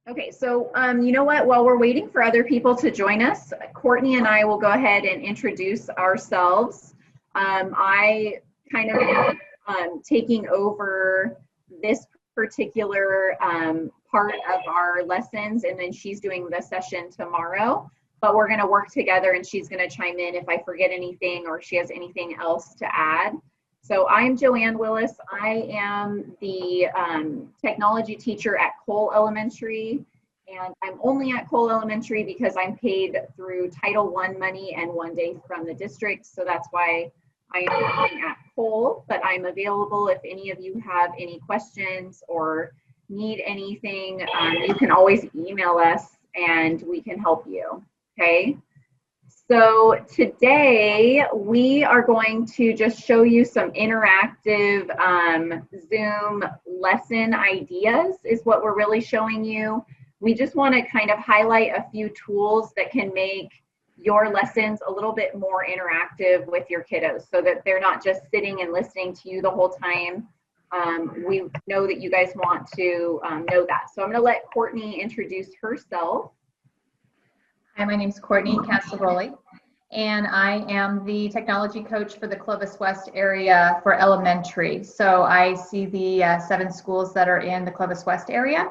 Okay, so you know what? While we're waiting for other people to join us, Courtney and I will go ahead and introduce ourselves. I kind of am taking over this particular part of our lessons, and then she's doing the session tomorrow. But we're going to work together, and she's going to chime in if I forget anything or she has anything else to add. So I'm Joanne Willis. I am the technology teacher at Cole Elementary, and I'm only at Cole Elementary because I'm paid through Title I money and 1 day from the district. So that's why I am working at Cole, but I'm available if any of you have any questions or need anything. You can always email us and we can help you, okay? So today we are going to just show you some interactive Zoom lesson ideas is what we're really showing you. We just want to kind of highlight a few tools that can make your lessons a little bit more interactive with your kiddos so that they're not just sitting and listening to you the whole time. We know that you guys want to know that. So I'm going to let Courtney introduce herself. Hi, my name is Courtney Casaroli, and I am the technology coach for the Clovis West area for elementary. So I see the 7 schools that are in the Clovis West area,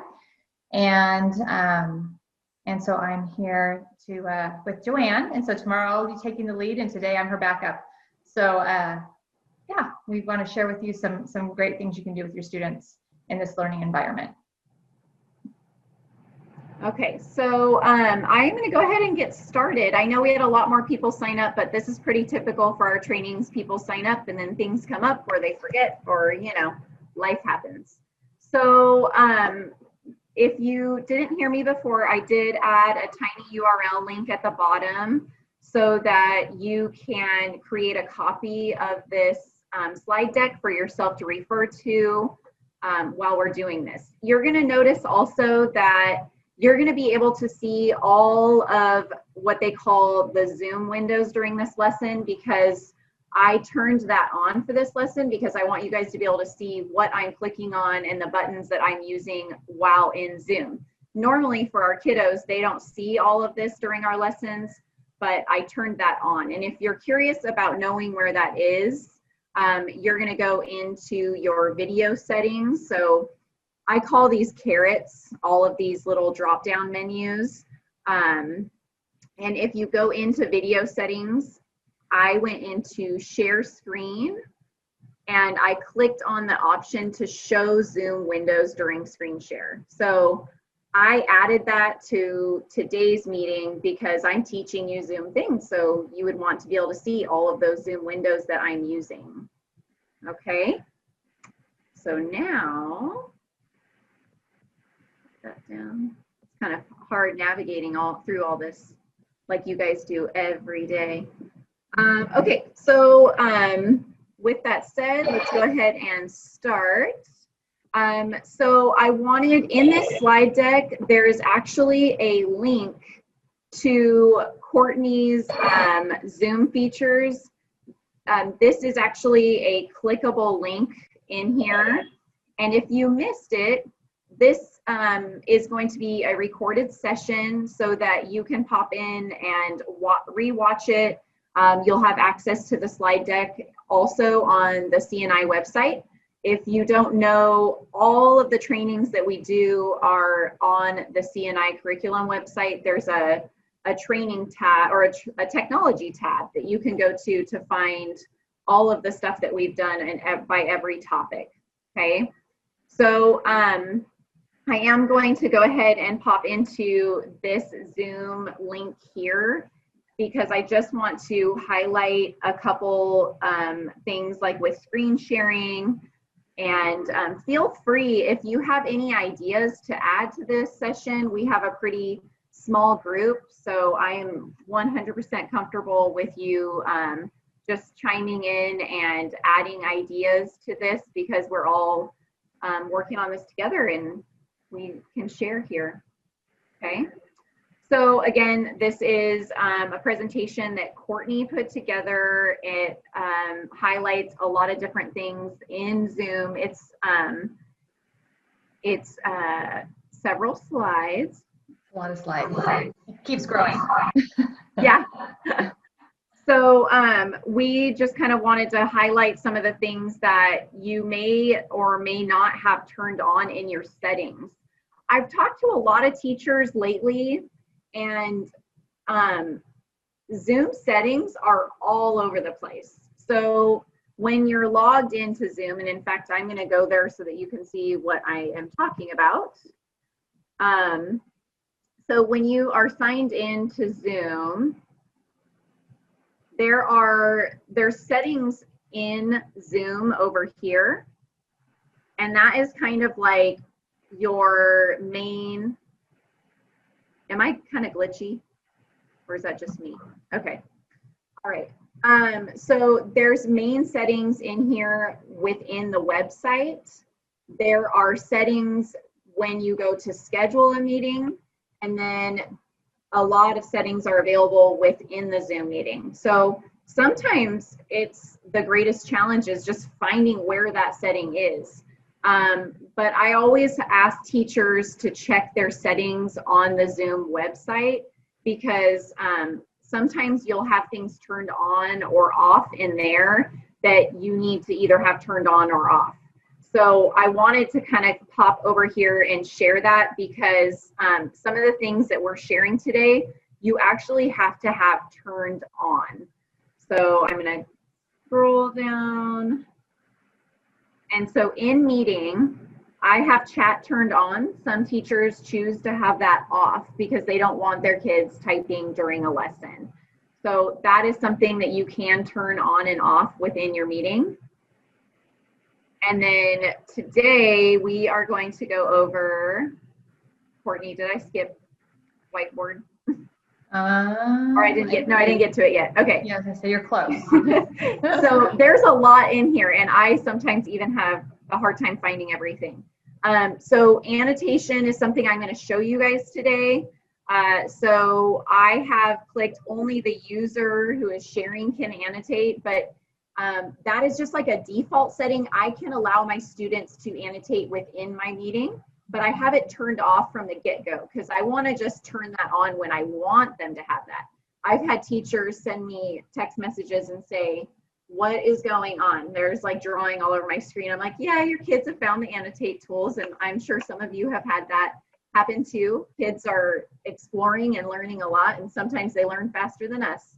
and so I'm here to with Joanne. And so tomorrow I'll be taking the lead, and today I'm her backup. So yeah, we want to share with you some great things you can do with your students in this learning environment. Okay, so I'm going to go ahead and get started. I know we had a lot more people sign up, but this is pretty typical for our trainings. People sign up and then things come up or they forget or, you know, life happens. So if you didn't hear me before, I did add a tiny URL link at the bottom so that you can create a copy of this slide deck for yourself to refer to while we're doing this. You're going to notice also that you're going to be able to see all of what they call the Zoom windows during this lesson because I turned that on for this lesson because I want you guys to be able to see what I'm clicking on and the buttons that I'm using while in Zoom. Normally for our kiddos, they don't see all of this during our lessons, but I turned that on. And if you're curious about knowing where that is, you're going to go into your video settings. So I call these carrots, all of these little drop-down menus. And if you go into video settings, I went into share screen and I clicked on the option to show Zoom windows during screen share. So I added that to today's meeting because I'm teaching you Zoom things. So you would want to be able to see all of those Zoom windows that I'm using. Okay, so now, that down. It's kind of hard navigating through all this like you guys do every day. Okay, so with that said, let's go ahead and start. So I wanted, in this slide deck, there is actually a link to Courtney's Zoom features. This is actually a clickable link in here. And if you missed it, this is going to be a recorded session so that you can pop in and re-watch it. You'll have access to the slide deck also on the CNI website. If you don't know, all of the trainings that we do are on the CNI curriculum website. There's a training tab or a technology tab that you can go to find all of the stuff that we've done and by every topic, okay? So I am going to go ahead and pop into this Zoom link here because I just want to highlight a couple things like with screen sharing. And feel free, if you have any ideas to add to this session, we have a pretty small group, so I am 100% comfortable with you just chiming in and adding ideas to this because we're all working on this together and we can share here, okay? So again, this is a presentation that Courtney put together. It highlights a lot of different things in Zoom. It's several slides. A lot of slides. It keeps growing. Yeah. So we just kind of wanted to highlight some of the things that you may or may not have turned on in your settings. I've talked to a lot of teachers lately, and Zoom settings are all over the place. So when you're logged into Zoom, and in fact, I'm going to go there so that you can see what I am talking about. So when you are signed into Zoom, there's settings in Zoom over here, and that is kind of like your main. Am I kind of glitchy, or is that just me? Okay, all right. So there's main settings in here within the website. There are settings when you go to schedule a meeting, and then a lot of settings are available within the Zoom meeting. So sometimes it's the greatest challenge is just finding where that setting is. But I always ask teachers to check their settings on the Zoom website, because sometimes you'll have things turned on or off in there that you need to either have turned on or off. So I wanted to kind of pop over here and share that, because some of the things that we're sharing today, you actually have to have turned on. So I'm going to scroll down. And so in meeting, I have chat turned on. Some teachers choose to have that off because they don't want their kids typing during a lesson. So that is something that you can turn on and off within your meeting. And then today we are going to go over, Courtney, did I skip whiteboard? Or I didn't get to it yet. Okay. Yeah, I was gonna say you're close. So there's a lot in here, and I sometimes even have a hard time finding everything. So annotation is something I'm going to show you guys today. So I have clicked only the user who is sharing can annotate, but that is just like a default setting. I can allow my students to annotate within my meeting, but I have it turned off from the get-go because I want to just turn that on when I want them to have that. I've had teachers send me text messages and say, what is going on? There's like drawing all over my screen. I'm like, yeah, your kids have found the annotate tools, and I'm sure some of you have had that happen too. Kids are exploring and learning a lot, and sometimes they learn faster than us.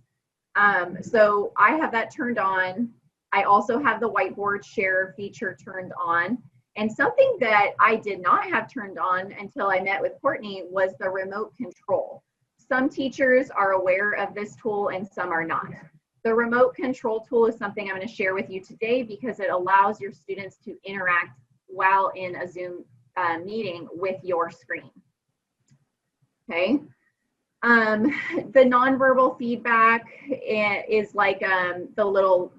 So I have that turned on. I also have the whiteboard share feature turned on. And something that I did not have turned on until I met with Courtney was the remote control. Some teachers are aware of this tool and some are not. The remote control tool is something I'm going to share with you today because it allows your students to interact while in a Zoom meeting with your screen. Okay. The nonverbal feedback is like the little,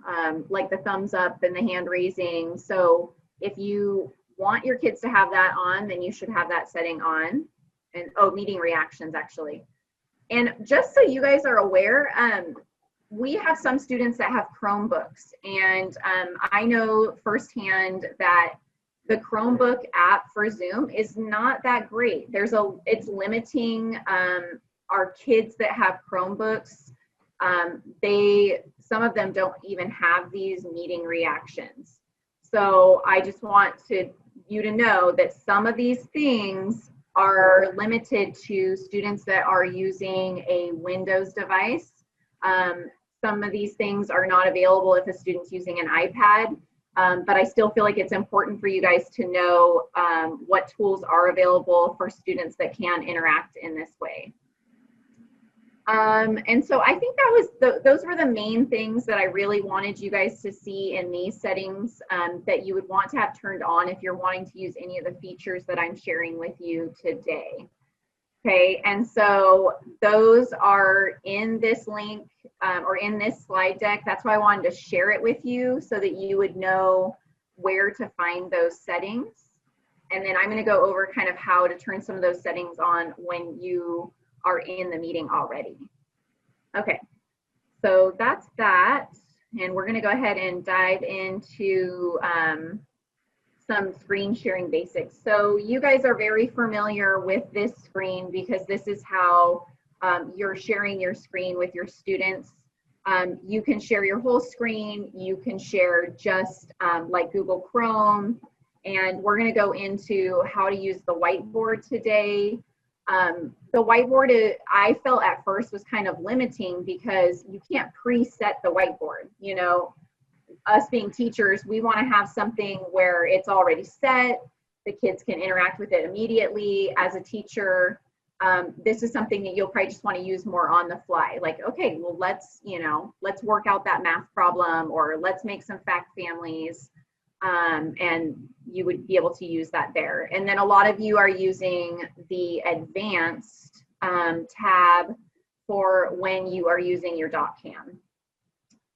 like the thumbs up and the hand raising. So if you want your kids to have that on, then you should have that setting on. And oh, meeting reactions actually. And just so you guys are aware, we have some students that have Chromebooks, and I know firsthand that the Chromebook app for Zoom is not that great. It's limiting our kids that have Chromebooks. Some of them don't even have these meeting reactions. So I just want you to know that some of these things are limited to students that are using a Windows device. Some of these things are not available if a student's using an iPad, but I still feel like it's important for you guys to know what tools are available for students that can interact in this way. And so I think those were the main things that I really wanted you guys to see in these settings that you would want to have turned on if you're wanting to use any of the features that I'm sharing with you today. Okay, and so those are in this link or in this slide deck. That's why I wanted to share it with you so that you would know where to find those settings. And then I'm going to go over kind of how to turn some of those settings on when you are in the meeting already. Okay, so that's that. And we're going to go ahead and dive into some screen sharing basics. So you guys are very familiar with this screen because this is how you're sharing your screen with your students. You can share your whole screen. You can share just like Google Chrome. And we're going to go into how to use the whiteboard today. The whiteboard, I felt at first was kind of limiting because you can't preset the whiteboard. You know, us being teachers, we want to have something where it's already set. The kids can interact with it immediately. As a teacher, this is something that you'll probably just want to use more on the fly. Like, okay, well, let's work out that math problem, or let's make some fact families. And you would be able to use that there. And then a lot of you are using the advanced tab for when you are using your DocCam.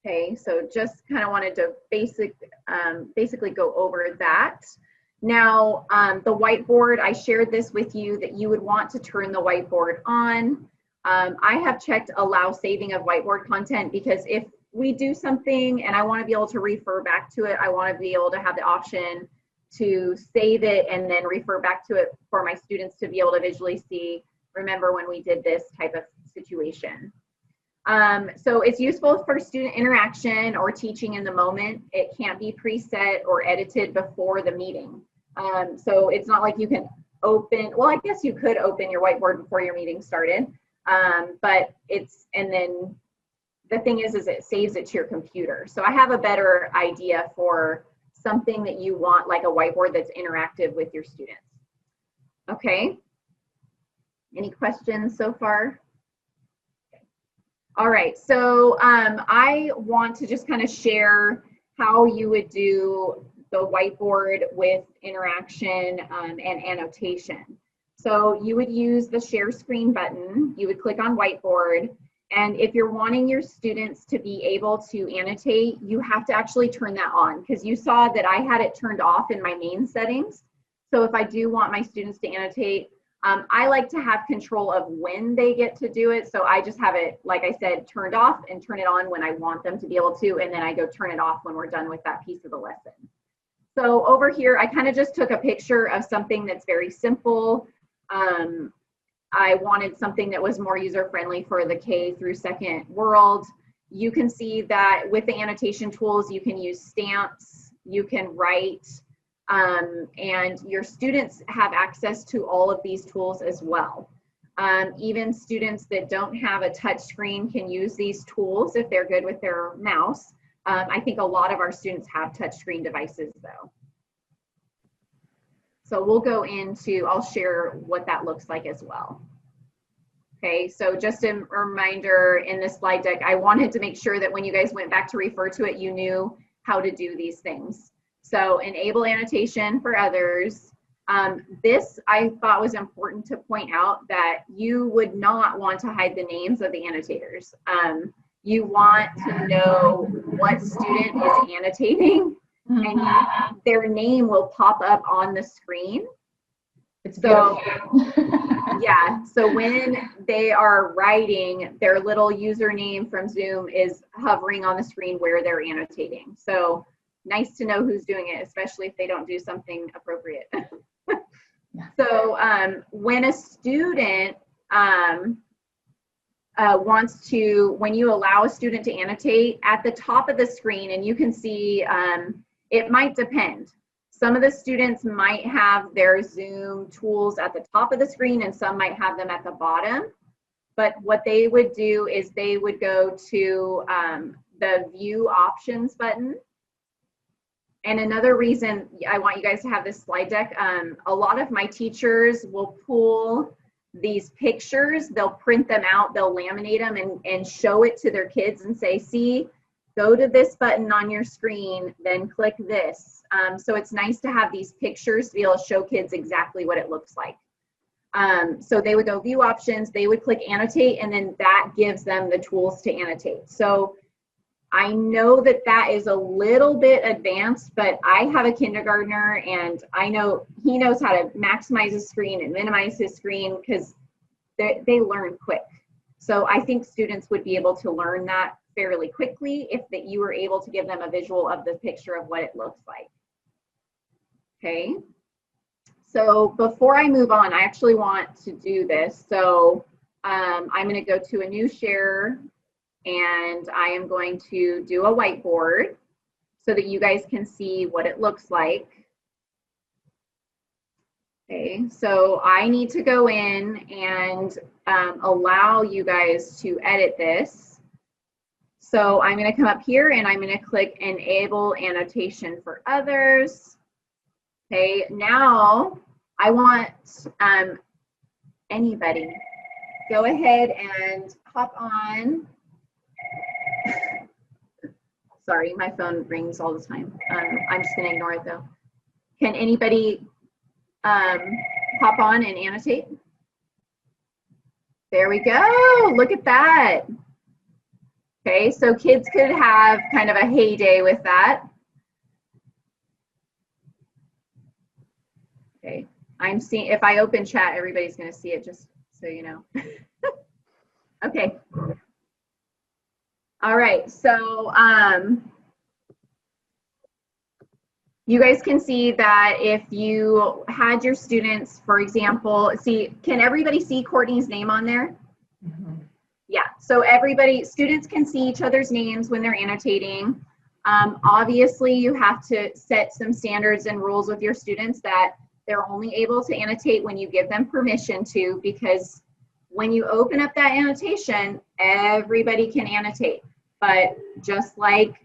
Okay, so just kind of wanted to basically go over that. Now, the whiteboard, I shared this with you that you would want to turn the whiteboard on. I have checked allow saving of whiteboard content because if we do something and I want to be able to refer back to it, I want to be able to have the option to save it and then refer back to it for my students to be able to visually see, remember when we did this type of situation. So it's useful for student interaction or teaching in the moment. It can't be preset or edited before the meeting. So it's not like you can open, well, I guess you could open your whiteboard before your meeting started, but and then the thing is it saves it to your computer. So I have a better idea for something that you want, like a whiteboard that's interactive with your students. Okay. Any questions so far? All right, so I want to just kind of share how you would do the whiteboard with interaction and annotation. So you would use the share screen button, you would click on whiteboard, and if you're wanting your students to be able to annotate, you have to actually turn that on because you saw that I had it turned off in my main settings. So if I do want my students to annotate, I like to have control of when they get to do it. So I just have it, like I said, turned off and turn it on when I want them to be able to, and then I go turn it off when we're done with that piece of the lesson. So over here, I kind of just took a picture of something that's very simple. I wanted something that was more user-friendly for the K through second world. You can see that with the annotation tools, you can use stamps, you can write, and your students have access to all of these tools as well. Even students that don't have a touch screen can use these tools if they're good with their mouse. I think a lot of our students have touch screen devices though. So we'll go into, I'll share what that looks like as well. Okay, so just a reminder in this slide deck, I wanted to make sure that when you guys went back to refer to it, you knew how to do these things. So enable annotation for others. This I thought was important to point out that you would not want to hide the names of the annotators. You want to know what student is annotating, and their name will pop up on the screen. So yeah, so when they are writing, their little username from Zoom is hovering on the screen where they're annotating. So nice to know who's doing it, especially if they don't do something appropriate. So when a student wants to, when you allow a student to annotate at the top of the screen, and you can see, it might depend. Some of the students might have their Zoom tools at the top of the screen and some might have them at the bottom. But what they would do is they would go to the view options button. And another reason I want you guys to have this slide deck, a lot of my teachers will pull these pictures, they'll print them out, they'll laminate them and show it to their kids and say, see, go to this button on your screen, then click this. So it's nice to have these pictures to be able to show kids exactly what it looks like. So they would go view options, they would click annotate, and then that gives them the tools to annotate. So I know that that is a little bit advanced, but I have a kindergartner and I know he knows how to maximize his screen and minimize his screen because they learn quick. So I think students would be able to learn that fairly quickly if that you were able to give them a visual of the picture of what it looks like. Okay. So before I move on, I actually want to do this. So I'm going to go to a new share, and I am going to do a whiteboard so that you guys can see what it looks like. Okay, so I need to go in and allow you guys to edit this. So I'm going to come up here and I'm going to click Enable Annotation for Others. Okay, now I want anybody, go ahead and hop on. Sorry, my phone rings all the time. I'm just going to ignore it though. Can anybody hop on and annotate? There we go. Look at that. Okay, so kids could have kind of a heyday with that. Okay, I'm seeing, if I open chat, everybody's going to see it, just so you know. Okay. All right, so you guys can see that if you had your students, for example, see, can everybody see Courtney's name on there? Mm-hmm. Yeah, so everybody, students can see each other's names when they're annotating. Obviously, you have to set some standards and rules with your students that they're only able to annotate when you give them permission to, because when you open up that annotation, everybody can annotate. But just like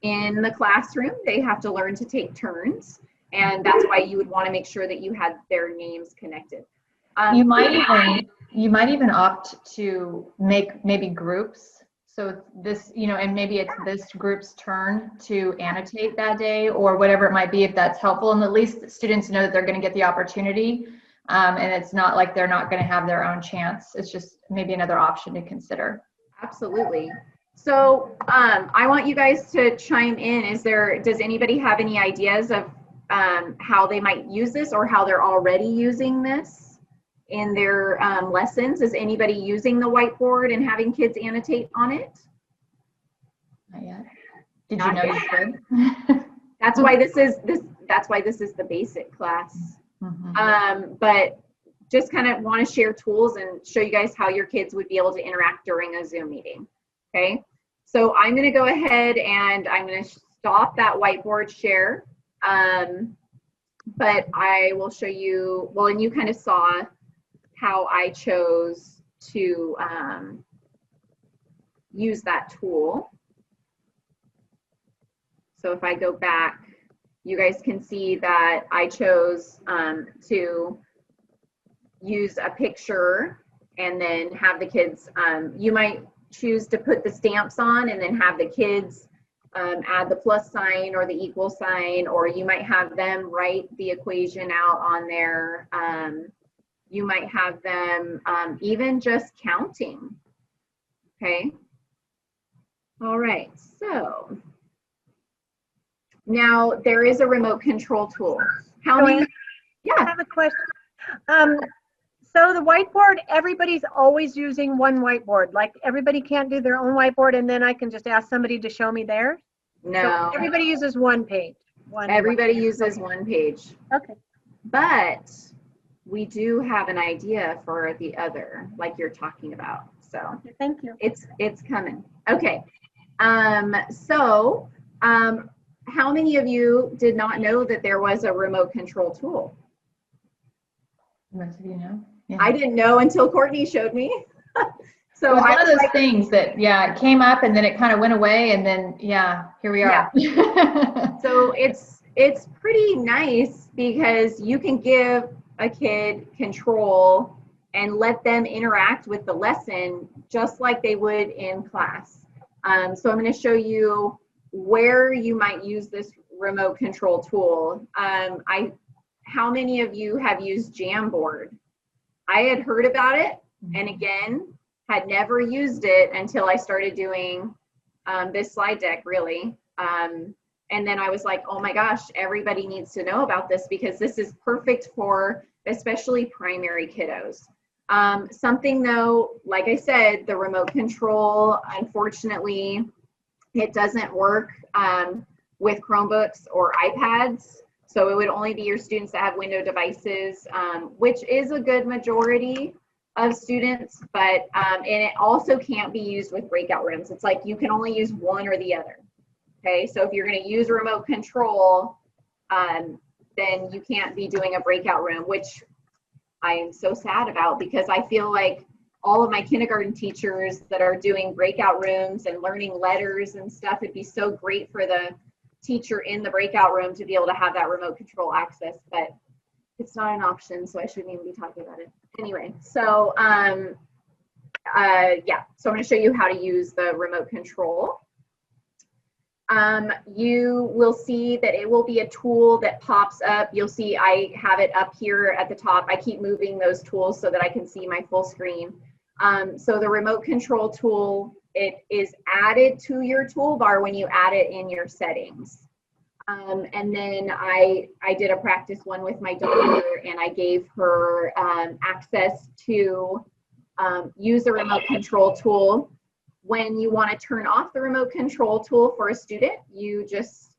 in the classroom, they have to learn to take turns. And that's why you would want to make sure that you had their names connected. You might even opt to make maybe groups. So this, you know, and maybe it's this group's turn to annotate that day or whatever it might be, if that's helpful. And at least students know that they're going to get the opportunity. And it's not like they're not going to have their own chance. It's just maybe another option to consider. Absolutely. So I want you guys to chime in. Does anybody have any ideas of how they might use this or how they're already using this in their lessons? Is anybody using the whiteboard and having kids annotate on it? Not yet. Did you know you could? That's why this is the basic class. Mm-hmm. But just kind of want to share tools and show you guys how your kids would be able to interact during a Zoom meeting. Okay, so I'm going to go ahead and I'm going to stop that whiteboard share. But I will show you, well, and you kind of saw how I chose to use that tool. So if I go back, you guys can see that I chose to use a picture and then have the kids, you might choose to put the stamps on and then have the kids add the plus sign or the equal sign, or you might have them write the equation out on there. You might have them even just counting. Okay. All right, so now there is a remote control tool. How many? Yeah. I have a question. So the whiteboard, everybody's always using one whiteboard. Like everybody can't do their own whiteboard and then I can just ask somebody to show me theirs? No. So everybody uses one page. Everybody uses one page. Okay. But we do have an idea for the other, like you're talking about. So thank you. It's coming. Okay. How many of you did not know that there was a remote control tool? Most of you know. Yeah. I didn't know until Courtney showed me. So it was one of those things that, yeah, it came up and then it kind of went away and then, yeah, here we are. Yeah. So it's pretty nice because you can give a kid control and let them interact with the lesson just like they would in class. So I'm going to show you where you might use this remote control tool. How many of you have used Jamboard? I had heard about it, and again, had never used it until I started doing this slide deck, really. And then I was like, oh my gosh, everybody needs to know about this because this is perfect for especially primary kiddos. Something though, like I said, the remote control, unfortunately, it doesn't work with Chromebooks or iPads. So it would only be your students that have window devices, which is a good majority of students, but and it also can't be used with breakout rooms. It's like you can only use one or the other. Okay, so if you're going to use a remote control, then you can't be doing a breakout room, which I am so sad about, because I feel like all of my kindergarten teachers that are doing breakout rooms and learning letters and stuff, it'd be so great for the teacher in the breakout room to be able to have that remote control access, but it's not an option, so I shouldn't even be talking about it. Anyway, so yeah, so I'm going to show you how to use the remote control. You will see that it will be a tool that pops up. You'll see I have it up here at the top. I keep moving those tools so that I can see my full screen. So the remote control tool, it is added to your toolbar when you add it in your settings. And then I did a practice one with my daughter, and I gave her access to use the remote control tool. When you want to turn off the remote control tool for a student, you just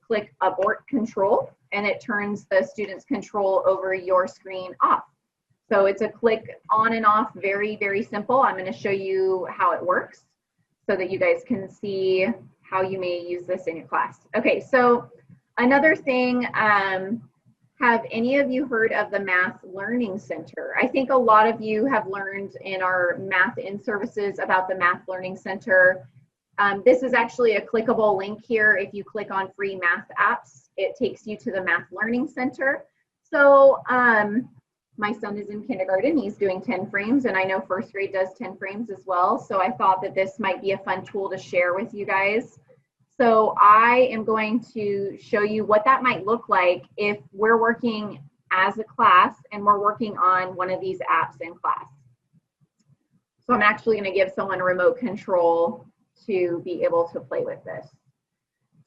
click abort control, and it turns the student's control over your screen off. So it's a click on and off, very, very simple. I'm going to show you how it works so that you guys can see how you may use this in your class. Okay, so another thing, have any of you heard of the Math Learning Center? I think a lot of you have learned in our Math In services about the Math Learning Center. This is actually a clickable link here. If you click on free math apps, it takes you to the Math Learning Center. So my son is in kindergarten, he's doing 10 frames, and I know first grade does 10 frames as well. So I thought that this might be a fun tool to share with you guys. So I am going to show you what that might look like if we're working as a class and we're working on one of these apps in class. So I'm actually going to give someone a remote control to be able to play with this.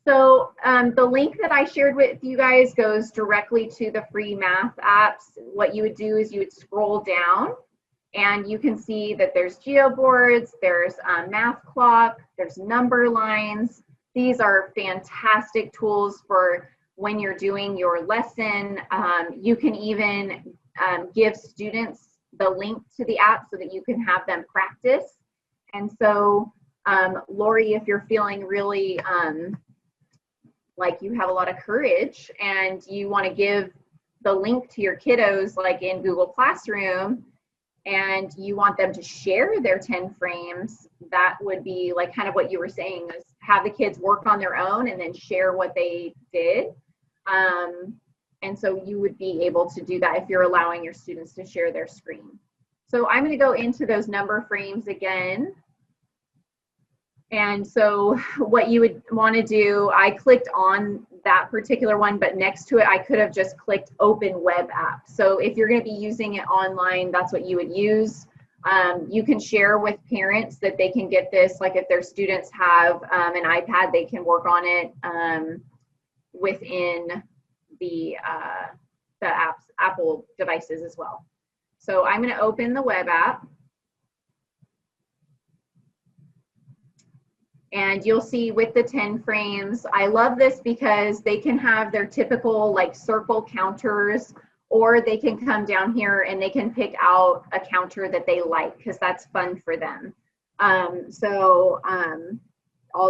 So the link that I shared with you guys goes directly to the free math apps. What you would do is you would scroll down, and you can see that there's geoboards, there's math clock, there's number lines. These are fantastic tools for when you're doing your lesson. You can even give students the link to the app so that you can have them practice. And so, Lori, if you're feeling really like you have a lot of courage and you want to give the link to your kiddos, like in Google Classroom, and you want them to share their 10 frames, that would be like kind of what you were saying, is have the kids work on their own and then share what they did. And so you would be able to do that if you're allowing your students to share their screen. So I'm going to go into those number frames again. And so what you would want to do, I clicked on that particular one, but next to it, I could have just clicked open web app. So if you're going to be using it online, that's what you would use. You can share with parents that they can get this, like if their students have an iPad, they can work on it within the Apple devices as well. So I'm going to open the web app. And you'll see with the 10 frames, I love this because they can have their typical like circle counters, or they can come down here and they can pick out a counter that they like, because that's fun for them. I'll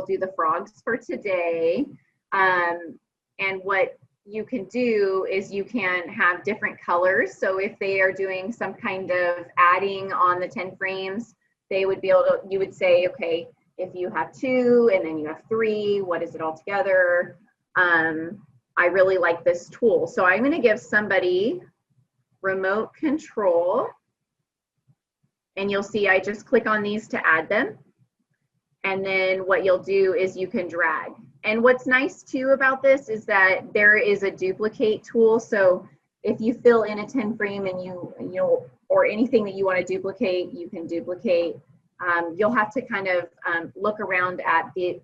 do the frogs for today. And what you can do is you can have different colors. So if they are doing some kind of adding on the 10 frames, they would be able to, you would say, okay, if you have 2 and then you have 3, what is it all together? I really like this tool. So I'm going to give somebody remote control, and you'll see I just click on these to add them. And then what you'll do is you can drag. And what's nice too about this is that there is a duplicate tool. So if you fill in a 10 frame and or anything that you want to duplicate, you can duplicate. You'll have to kind of look around at the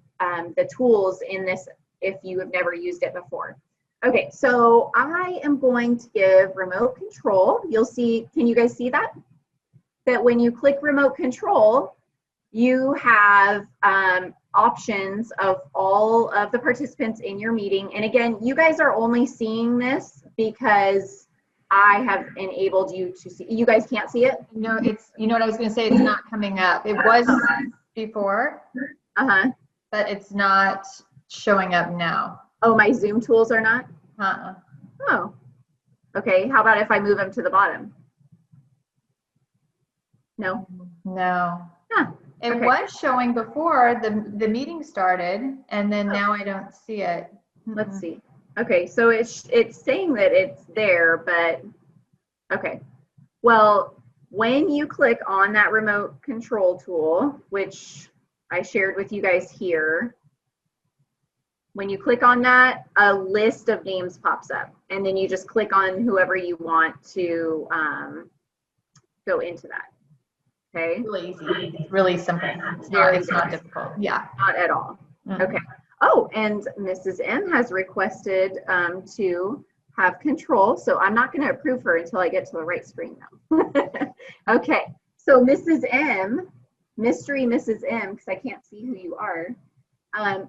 tools in this if you have never used it before. Okay, so I am going to give remote control. You'll see, can you guys see that? That when you click remote control, you have options of all of the participants in your meeting. And again, you guys are only seeing this because I have enabled you to see. You guys can't see it? No, you know what I was going to say? It's not coming up. It was before, but it's not showing up now. Oh, my Zoom tools are not? Oh, okay. How about if I move them to the bottom? No? No. It okay. was showing before the meeting started, and then now I don't see it. Let's see. Okay, so it's saying that it's there, but okay. Well, when you click on that remote control tool, which I shared with you guys here, when you click on that, a list of names pops up, and then you just click on whoever you want to go into that. Okay. Really easy. It's really simple. It's not difficult. Yeah. Not at all. Okay. Oh, and Mrs. M has requested to have control, so I'm not going to approve her until I get to the right screen now. Okay. So Mrs. M, mystery Mrs. M, because I can't see who you are.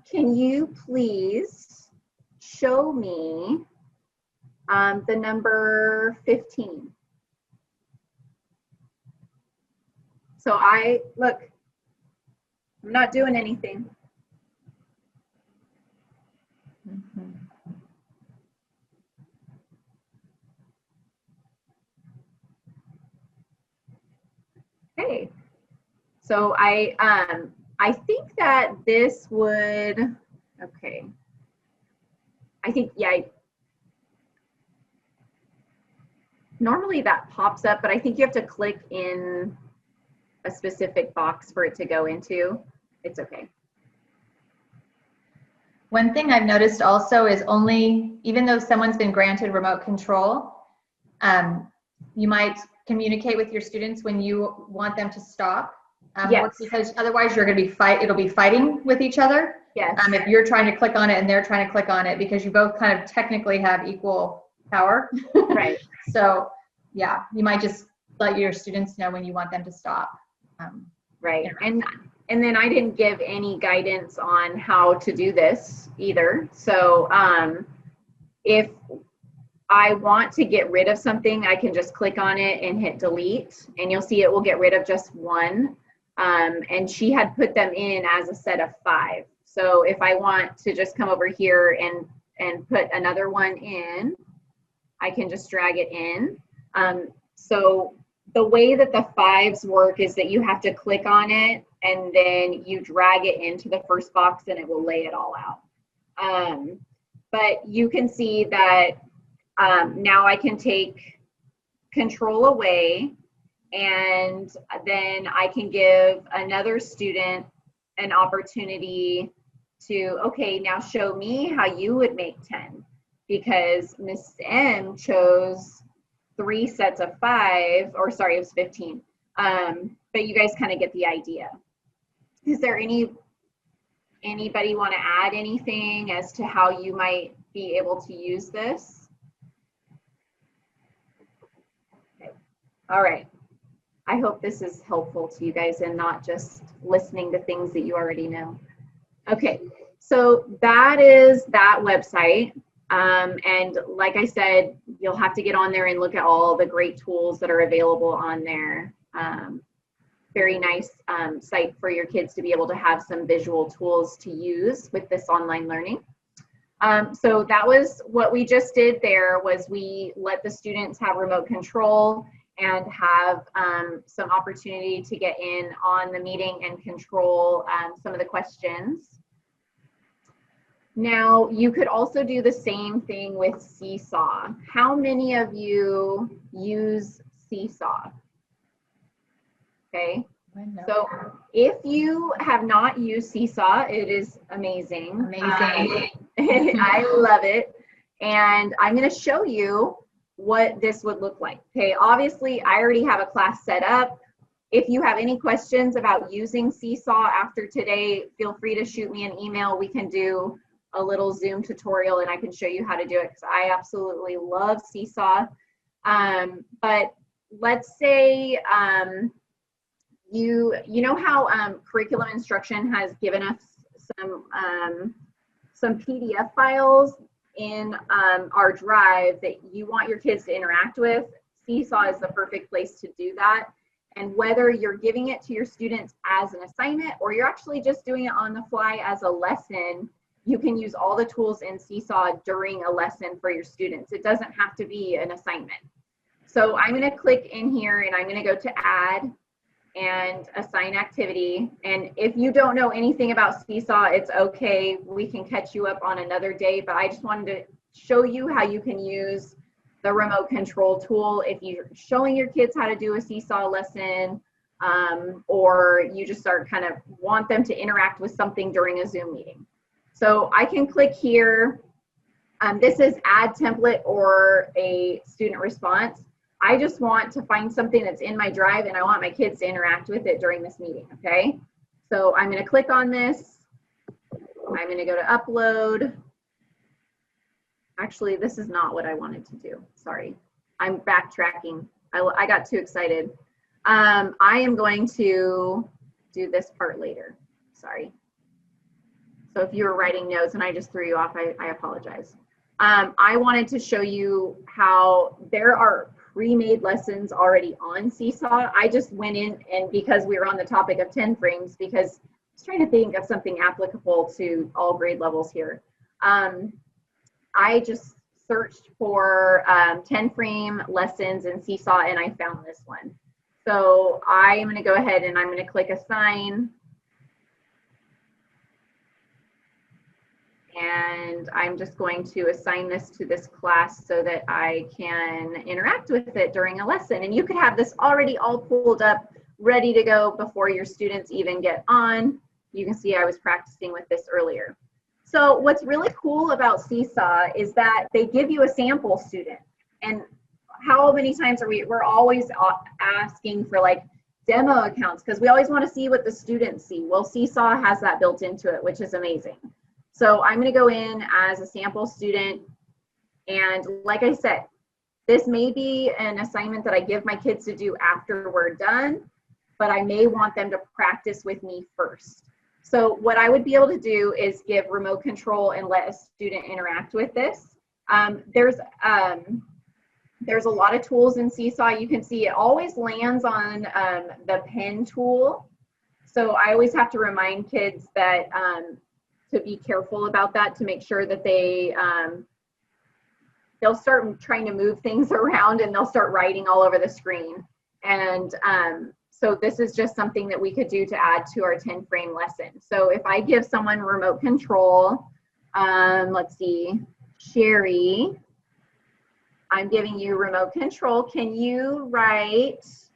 Can you please show me the number 15? So look, I'm not doing anything. Okay. So I think that this would, okay. I think, yeah, normally that pops up, but I think you have to click in a specific box for it to go into. It's okay. One thing I've noticed also is even though someone's been granted remote control, you might communicate with your students when you want them to stop. Yes. Because otherwise you're going to it'll be fighting with each other. Yes. If you're trying to click on it and they're trying to click on it, because you both kind of technically have equal power. Right. So yeah, you might just let your students know when you want them to stop. Right. And then I didn't give any guidance on how to do this either. So if I want to get rid of something, I can just click on it and hit delete, and you'll see it will get rid of just one. And she had put them in as a set of 5. So if I want to just come over here and put another one in, I can just drag it in. So the way that the 5s work is that you have to click on it and then you drag it into the first box and it will lay it all out. But you can see that now I can take control away, and then I can give another student an opportunity to, okay, now show me how you would make 10, because Miss M chose 3 sets of 5, or sorry, it was 15. But you guys kind of get the idea. Is there anybody want to add anything as to how you might be able to use this? Okay. All right. I hope this is helpful to you guys and not just listening to things that you already know. Okay, so that is that website. And like I said, you'll have to get on there and look at all the great tools that are available on there. Very nice site for your kids to be able to have some visual tools to use with this online learning. So that was what we just did there, was we let the students have remote control and have some opportunity to get in on the meeting and control some of the questions. Now, you could also do the same thing with Seesaw. How many of you use Seesaw? Okay, so if you have not used Seesaw, it is amazing. Amazing. I love it. And I'm going to show you what this would look like. Okay, obviously I already have a class set up. If you have any questions about using Seesaw after today, feel free to shoot me an email. We can do a little Zoom tutorial and I can show you how to do it, because I absolutely love Seesaw. But let's say you know how curriculum instruction has given us some PDF files in our drive that you want your kids to interact with. Seesaw is the perfect place to do that. And whether you're giving it to your students as an assignment or you're actually just doing it on the fly as a lesson, you can use all the tools in Seesaw during a lesson for your students. It doesn't have to be an assignment. So I'm going to click in here and I'm going to go to add and assign activity. And if you don't know anything about Seesaw, it's okay. We can catch you up on another day, but I just wanted to show you how you can use the remote control tool if you're showing your kids how to do a Seesaw lesson, or you just want them to interact with something during a Zoom meeting. So I can click here. This is add template or a student response. I just want to find something that's in my drive and I want my kids to interact with it during this meeting, okay? So I'm gonna click on this. I'm gonna go to upload. Actually, this is not what I wanted to do, sorry. I'm backtracking, I got too excited. I am going to do this part later, sorry. So if you were writing notes and I just threw you off, I apologize. I wanted to show you how there are pre-made lessons already on Seesaw. I just went in, and because we were on the topic of 10 frames, because I was trying to think of something applicable to all grade levels here. I just searched for 10 frame lessons in Seesaw and I found this one. So I am going to go ahead and I'm going to click assign. And I'm just going to assign this to this class so that I can interact with it during a lesson. And you could have this already all pulled up, ready to go before your students even get on. You can see I was practicing with this earlier. So what's really cool about Seesaw is that they give you a sample student. And how many times are we're always asking for like demo accounts because we always want to see what the students see. Well, Seesaw has that built into it, which is amazing. So I'm going to go in as a sample student. And like I said, this may be an assignment that I give my kids to do after we're done, but I may want them to practice with me first. So what I would be able to do is give remote control and let a student interact with this. There's a lot of tools in Seesaw. You can see it always lands on the pen tool. So I always have to remind kids that to be careful about that, to make sure that they'll start trying to move things around and they'll start writing all over the screen. And so this is just something that we could do to add to our 10 frame lesson. So if I give someone remote control, let's see, Sherry, I'm giving you remote control. Can you write, so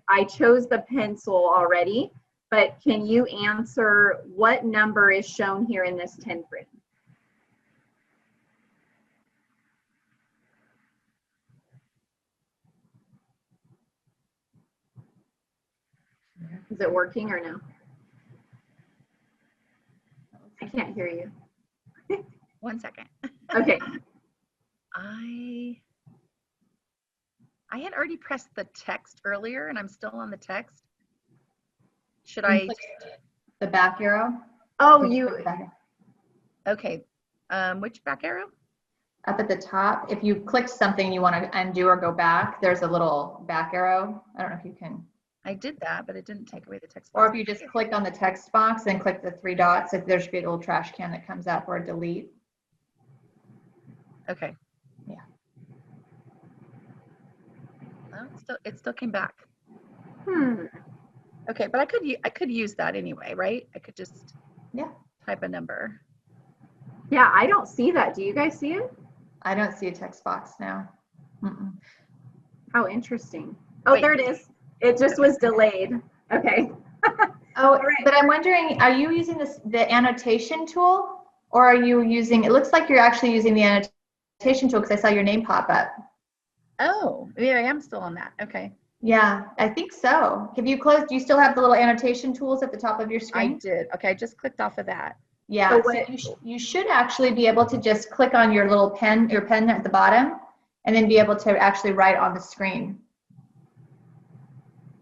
I chose the pencil already, but can you answer what number is shown here in this 10 frame? Is it working or no? I can't hear you. 1 second. Okay. I had already pressed the text earlier and I'm still on the text. Should I? The back arrow? Oh, Okay. Which back arrow? Up at the top. If you clicked something you want to undo or go back, there's a little back arrow. I don't know if you can. I did that, but it didn't take away the text Or box. if you just click on the text box and click the 3 dots, if there should be a little trash can that comes up, or delete. Okay. Yeah. No, it still came back. Hmm. Okay, but I could use that anyway, right? I could just type a number. Yeah, I don't see that. Do you guys see it? I don't see a text box now. How interesting. Oh, Wait. there it is. It just was delayed. Okay. Oh, right. but I'm wondering, are you using the annotation tool, or are you using, it looks like you're actually using the annotation tool because I saw your name pop up. Oh, yeah, I am still on that. Okay. Yeah, I think so. Have you closed, do you still have the little annotation tools at the top of your I screen? did. Okay, I just clicked off of that. Yeah, so you should actually be able to just click on your little pen, your pen at the bottom, and then be able to actually write on the screen.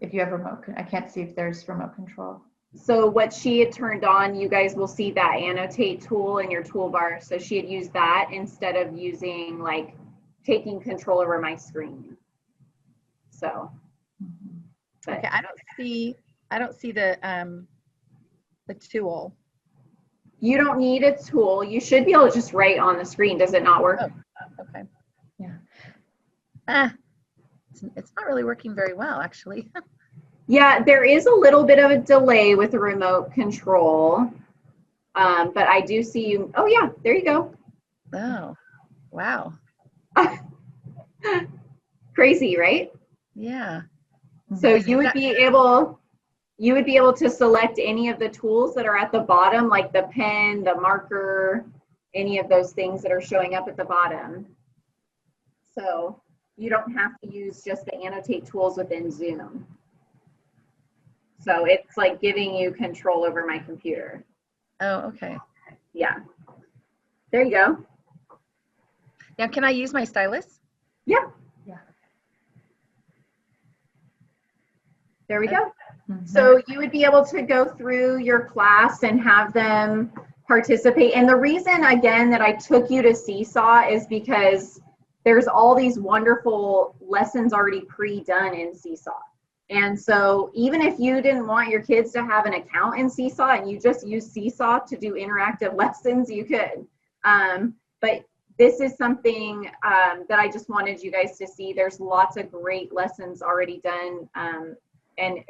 If you have remote, I can't see if there's remote control. So what she had turned on, you guys will see that annotate tool in your toolbar. So she had used that instead of using like taking control over my screen. So. But Okay, I don't see the tool. you don't need a tool. You should be able to just write on the screen. Does it not work? Oh, okay. Yeah. It's not really working very well, actually. Yeah, there is a little bit of a delay with the remote control. But I do see you. Oh yeah, there you go. Oh, wow. Crazy, right? Yeah. So you would be able to select any of the tools that are at the bottom, like the pen, the marker, any of those things that are showing up at the bottom. So you don't have to use just the annotate tools within Zoom. So it's like giving you control over my computer. Oh, okay. Yeah. There you go. Now, can I use my stylus? Yeah. Yeah. There we go. So you would be able to go through your class and have them participate. And the reason, again, that I took you to Seesaw is because there's all these wonderful lessons already pre-done in Seesaw. And so even if you didn't want your kids to have an account in Seesaw and you just use Seesaw to do interactive lessons, you could. But this is something that I just wanted you guys to see. There's lots of great lessons already done. And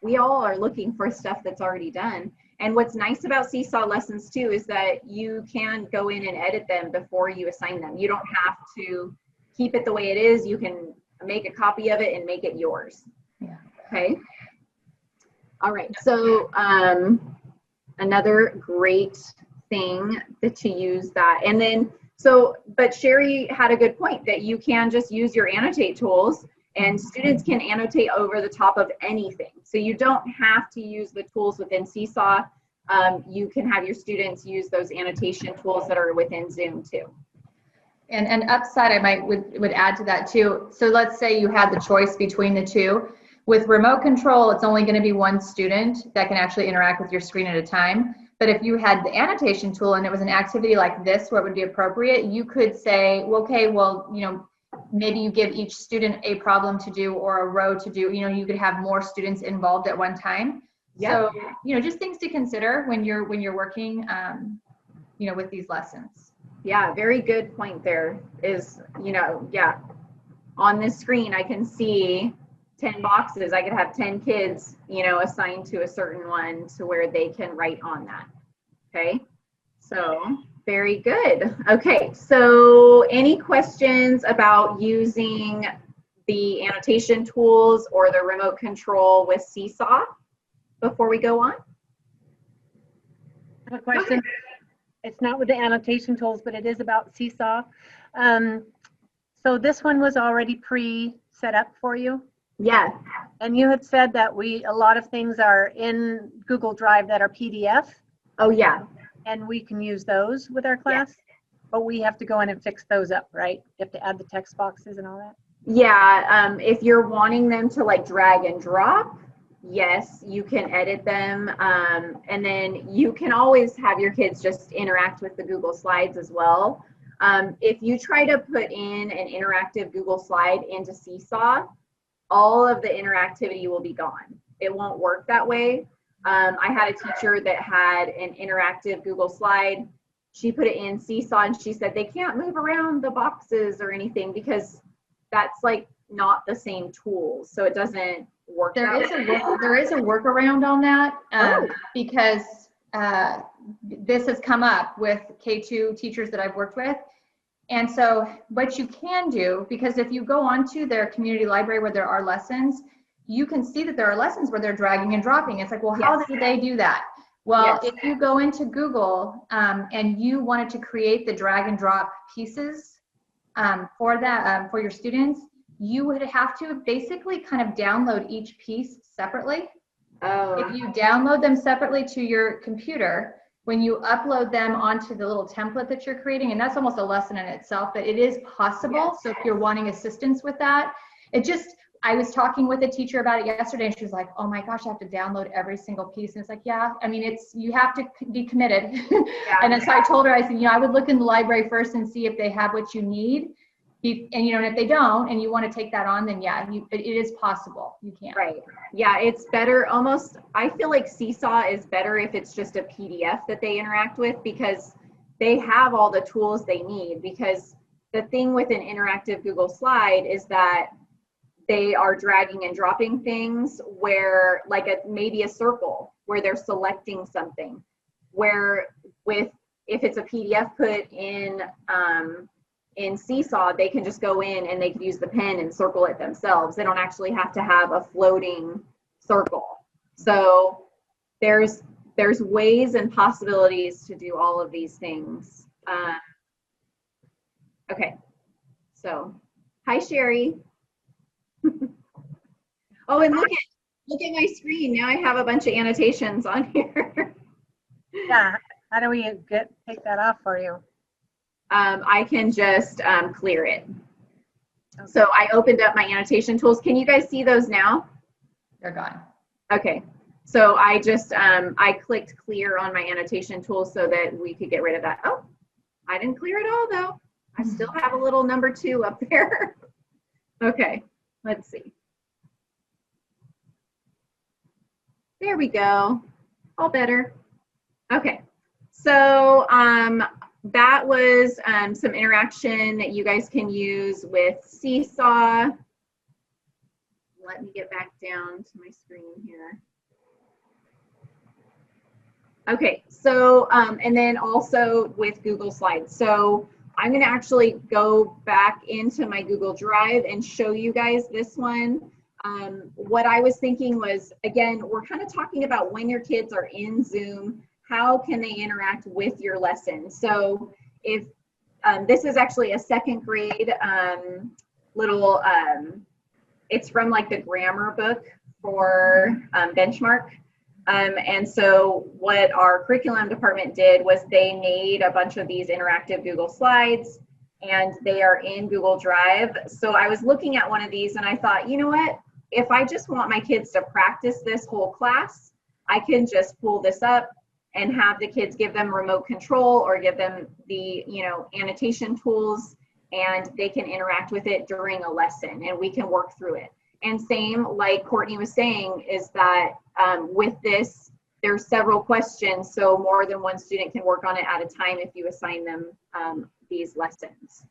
we all are looking for stuff that's already done. And what's nice about Seesaw lessons too is that you can go in and edit them before you assign them. You don't have to keep it the way it is. You can make a copy of it and make it yours. Yeah. Okay. All right. So another great thing to use that. And then, but Sherry had a good point that you can just use your annotate tools and students can annotate over the top of anything. So you don't have to use the tools within Seesaw. You can have your students use those annotation tools that are within Zoom too. And upside, I would add to that too. So let's say you had the choice between the two. With remote control, it's only going to be one student that can actually interact with your screen at a time. But if you had the annotation tool and it was an activity like this where it would be appropriate, you could say, well, okay, well, you know, maybe you give each student a problem to do or a row to do. You know, you could have more students involved at one time. Yep. So, you know, just things to consider when you're working, you know, with these lessons. Yeah, very good point there is, you know, yeah, on this screen, I can see 10 boxes. I could have 10 kids, you know, assigned to a certain one to where they can write on that. Okay, so very good. Okay, so any questions about using the annotation tools or the remote control with Seesaw before we go on? I have a question. Okay. It's not with the annotation tools, but it is about Seesaw. So this one was already pre-set up for you? Yeah. And you had said that a lot of things are in Google Drive that are PDF. Oh yeah. And we can use those with our class, yes. But we have to go in and fix those up, right? You have to add the text boxes and all that? Yeah, if you're wanting them to like drag and drop, yes, you can edit them. And then you can always have your kids just interact with the Google Slides as well. If you try to put in an interactive Google slide into Seesaw, all of the interactivity will be gone. It won't work that way. I had a teacher that had an interactive Google slide. She put it in Seesaw and she said they can't move around the boxes or anything because that's like not the same tools. So it doesn't work. There is a workaround on that because this has come up with K2 teachers that I've worked with. And so what you can do, because if you go onto their community library where there are lessons, you can see that there are lessons where they're dragging and dropping. It's like, well, how did they do that? Well, if you go into Google and you wanted to create the drag and drop pieces for that, for your students, you would have to basically kind of download each piece separately. Oh. If you download them separately to your computer, when you upload them onto the little template that you're creating, and that's almost a lesson in itself, but it is possible. Yes. So if you're wanting assistance with that, it just, I was talking with a teacher about it yesterday, and she was like, oh my gosh, I have to download every single piece. And it's like, yeah, I mean, you have to be committed. Yeah. And then so I told her, I said, I would look in the library first and see if they have what you need. And, and if they don't, and you want to take that on, then yeah, it is possible. You can. Right. Yeah, it's better almost, I feel like Seesaw is better if it's just a PDF that they interact with, because they have all the tools they need. Because the thing with an interactive Google slide is that they are dragging and dropping things where, like maybe a circle where they're selecting something, where if it's a PDF put in Seesaw, they can just go in and they can use the pen and circle it themselves. They don't actually have to have a floating circle. So there's ways and possibilities to do all of these things. Okay, so hi Sherry. Oh, and look at my screen. Now I have a bunch of annotations on here. Yeah, how do we take that off for you? I can just clear it. Okay. So I opened up my annotation tools. Can you guys see those now? They're gone. Okay. So I just, I clicked clear on my annotation tool so that we could get rid of that. Oh, I didn't clear it all though. I still have a little number 2 up there. Okay, let's see. There we go. All better. Okay. So that was some interaction that you guys can use with Seesaw. Let me get back down to my screen here. Okay, so and then also with Google Slides. So I'm going to actually go back into my Google Drive and show you guys this one. What I was thinking was, again, we're kind of talking about when your kids are in Zoom, how can they interact with your lesson? So if this is actually a 2nd grade little, it's from like the grammar book for Benchmark. And so what our curriculum department did was they made a bunch of these interactive Google Slides, and they are in Google Drive. So I was looking at one of these and I thought, you know what? If I just want my kids to practice this whole class, I can just pull this up and have the kids give them remote control or give them the, annotation tools, and they can interact with it during a lesson and we can work through it. And same, like Courtney was saying, is that with this, there's several questions, so more than one student can work on it at a time if you assign them these lessons.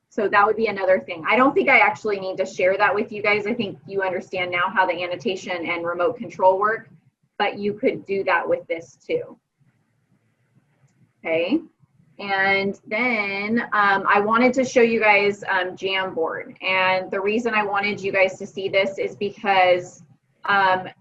So that would be another thing. I don't think I actually need to share that with you guys. I think you understand now how the annotation and remote control work, but you could do that with this too. Okay. And then I wanted to show you guys Jamboard. And the reason I wanted you guys to see this is because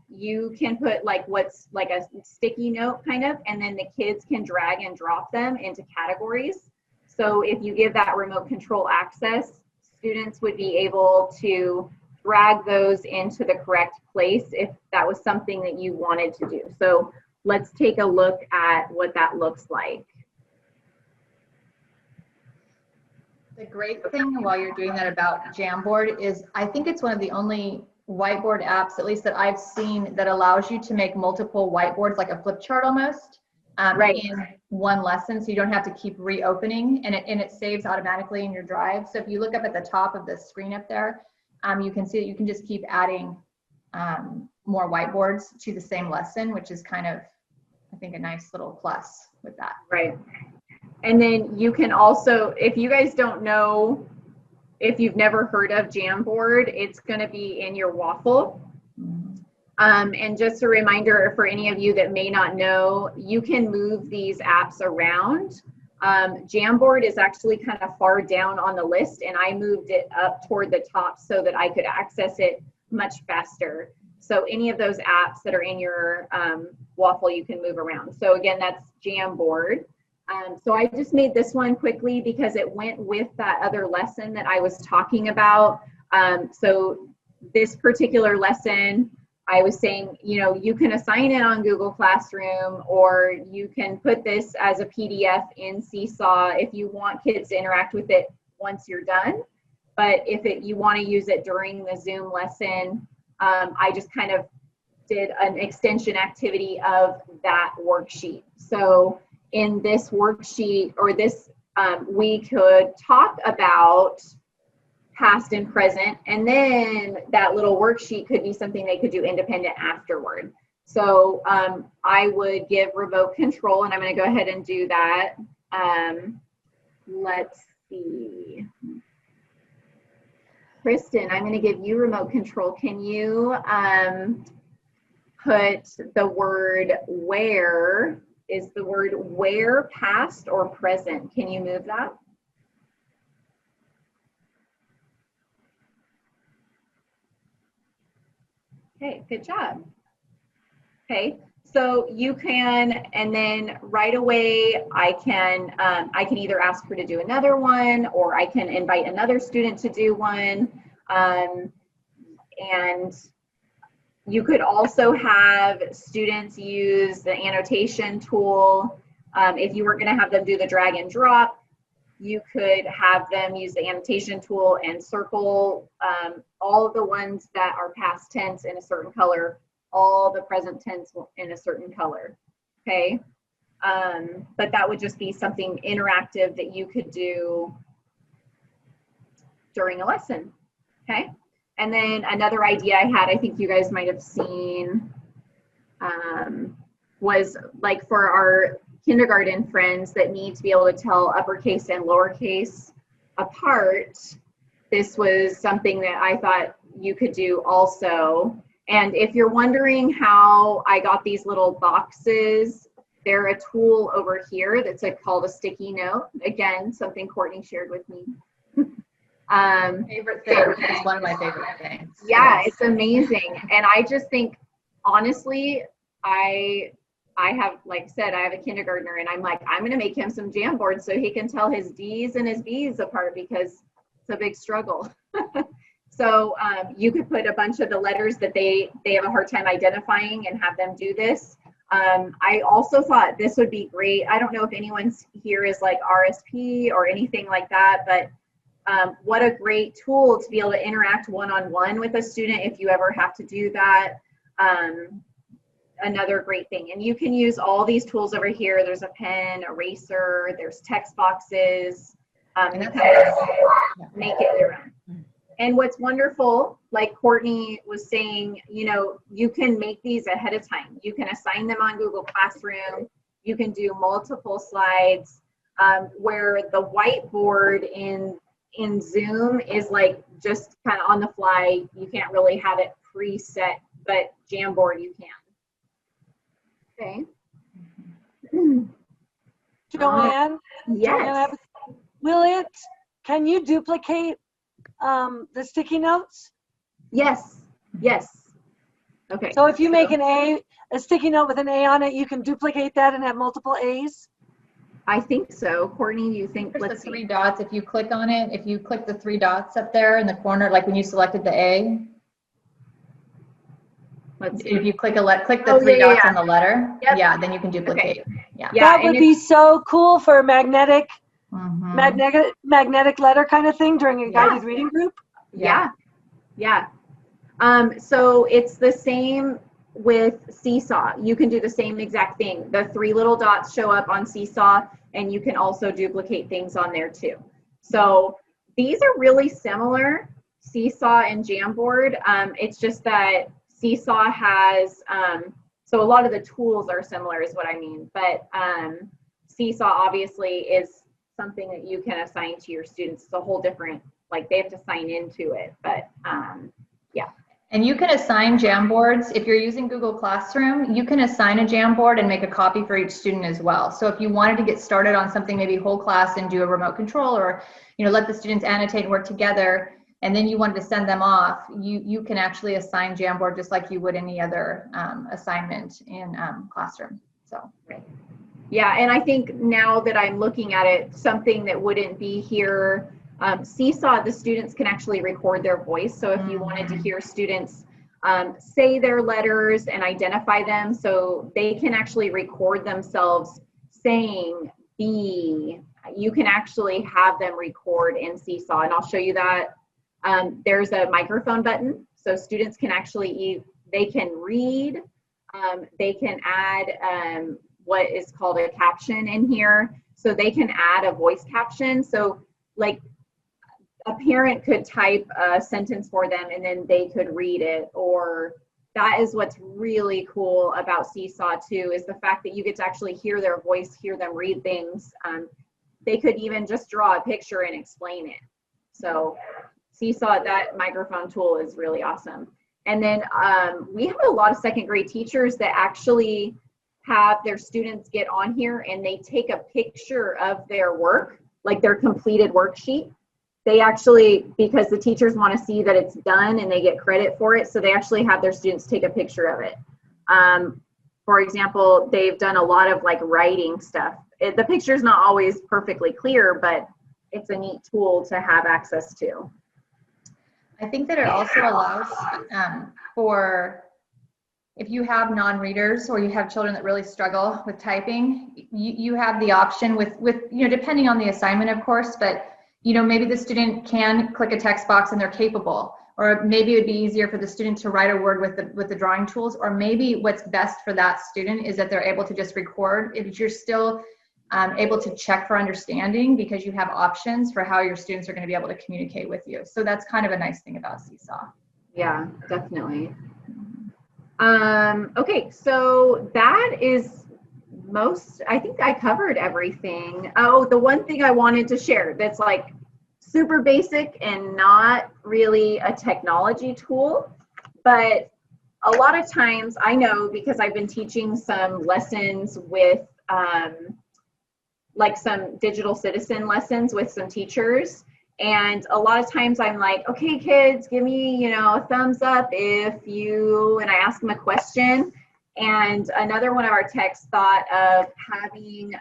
you can put like what's like a sticky note kind of, and then the kids can drag and drop them into categories. So if you give that remote control access, students would be able to drag those into the correct place if that was something that you wanted to do. So let's take a look at what that looks like. The great thing while you're doing that about Jamboard is I think it's one of the only whiteboard apps, at least that I've seen, that allows you to make multiple whiteboards, like a flip chart almost, right, in one lesson, so you don't have to keep reopening, and it saves automatically in your drive. So if you look up at the top of the screen up there, you can see that you can just keep adding more whiteboards to the same lesson, which is kind of, I think, a nice little plus with that. Right. And then you can also, if you guys don't know, if you've never heard of Jamboard, it's going to be in your waffle. And just a reminder for any of you that may not know, you can move these apps around. Jamboard is actually kind of far down on the list, and I moved it up toward the top so that I could access it much faster. So any of those apps that are in your waffle, you can move around. So again, that's Jamboard. So I just made this one quickly because it went with that other lesson that I was talking about. So this particular lesson, I was saying, you can assign it on Google Classroom, or you can put this as a PDF in Seesaw if you want kids to interact with it once you're done. but if you want to use it during the Zoom lesson, I just kind of did an extension activity of that worksheet. So in this worksheet, or this, we could talk about past and present, and then that little worksheet could be something they could do independent afterward. So I would give remote control, and I'm going to go ahead and do that. Let's see. Kristen, I'm going to give you remote control. Can you put the word where? Is the word where past or present? Can you move that? Okay, good job. Okay, so you can, and then right away I can either ask her to do another one, or I can invite another student to do one. And you could also have students use the annotation tool. If you were going to have them do the drag and drop, you could have them use the annotation tool and circle all of the ones that are past tense in a certain color, all the present tense in a certain color, okay? But that would just be something interactive that you could do during a lesson, okay? And then another idea I had, I think you guys might have seen, was like for our kindergarten friends that need to be able to tell uppercase and lowercase apart, this was something that I thought you could do also. And if you're wondering how I got these little boxes, they're a tool over here that's called a sticky note. Again, something Courtney shared with me. Favorite thing. It's one of my favorite things. Yeah, it's amazing. And I just think, honestly, I have, like I said, I have a kindergartner, and I'm like, I'm going to make him some Jamboards so he can tell his D's and his B's apart, because it's a big struggle. So you could put a bunch of the letters that they have a hard time identifying and have them do this. I also thought this would be great. I don't know if anyone's here is like RSP or anything like that, but what a great tool to be able to interact one-on-one with a student if you ever have to do that. Another great thing. And you can use all these tools over here. There's a pen, eraser, there's text boxes. You kind of make it your own. And what's wonderful, like Courtney was saying, you know, you can make these ahead of time. You can assign them on Google Classroom. You can do multiple slides, where the whiteboard in Zoom is like just kind of on the fly. You can't really have it preset, but Jamboard you can. Okay. Joanne? Yes. Joanne, can you duplicate the sticky notes? Yes. Yes. Okay. So if you make a sticky note with an A on it, you can duplicate that and have multiple A's? I think so. Courtney, you think? There's Let's the three see. dots. If you click on it, if you click the three dots up there in the corner, like when you selected the A, Let's see. if you click click the Oh, three yeah, dots yeah. on the letter, Yep. yeah, then you can duplicate. Yeah. Yeah, That would be so cool for a magnetic letter kind of thing during a guided reading group. Yeah. Yeah. So it's the same with Seesaw. You can do the same exact thing. The three little dots show up on Seesaw, and you can also duplicate things on there too. So these are really similar, Seesaw and Jamboard. It's just that Seesaw has, so a lot of the tools are similar is what I mean, but Seesaw obviously is something that you can assign to your students. It's a whole different, like they have to sign into it, but yeah. And you can assign Jamboards. If you're using Google Classroom, you can assign a Jamboard and make a copy for each student as well. So if you wanted to get started on something, maybe whole class and do a remote control, or let the students annotate and work together, and then you wanted to send them off, you can actually assign Jamboard just like you would any other assignment in Classroom. So right. Yeah, and I think now that I'm looking at it, something that wouldn't be here, Seesaw, the students can actually record their voice. So if you wanted to hear students say their letters and identify them, so they can actually record themselves saying B, you can actually have them record in Seesaw, and I'll show you that There's a microphone button, so students can actually, they can read, they can add what is called a caption in here. So they can add a voice caption. So like a parent could type a sentence for them and then they could read it. Or that is what's really cool about Seesaw too, is the fact that you get to actually hear their voice, hear them read things. They could even just draw a picture and explain it. So Seesaw, that microphone tool is really awesome. And then we have a lot of second grade teachers that actually have their students get on here and they take a picture of their work, like their completed worksheet. They actually, because the teachers want to see that it's done and they get credit for it, so they actually have their students take a picture of it. For example, they've done a lot of like writing stuff. The picture's not always perfectly clear, but it's a neat tool to have access to. I think that it also allows for, if you have non-readers or you have children that really struggle with typing, you have the option with depending on the assignment, of course, but maybe the student can click a text box and they're capable, or maybe it would be easier for the student to write a word with the drawing tools, or maybe what's best for that student is that they're able to just record. If you're still able to check for understanding, because you have options for how your students are going to be able to communicate with you. So that's kind of a nice thing about Seesaw. Yeah, definitely. Okay, so that is I think I covered everything. Oh, the one thing I wanted to share that's like super basic and not really a technology tool, but a lot of times I know, because I've been teaching some lessons with like some digital citizen lessons with some teachers. And a lot of times I'm like, okay, kids, give me, a thumbs up and I ask them a question. And another one of our techs thought of having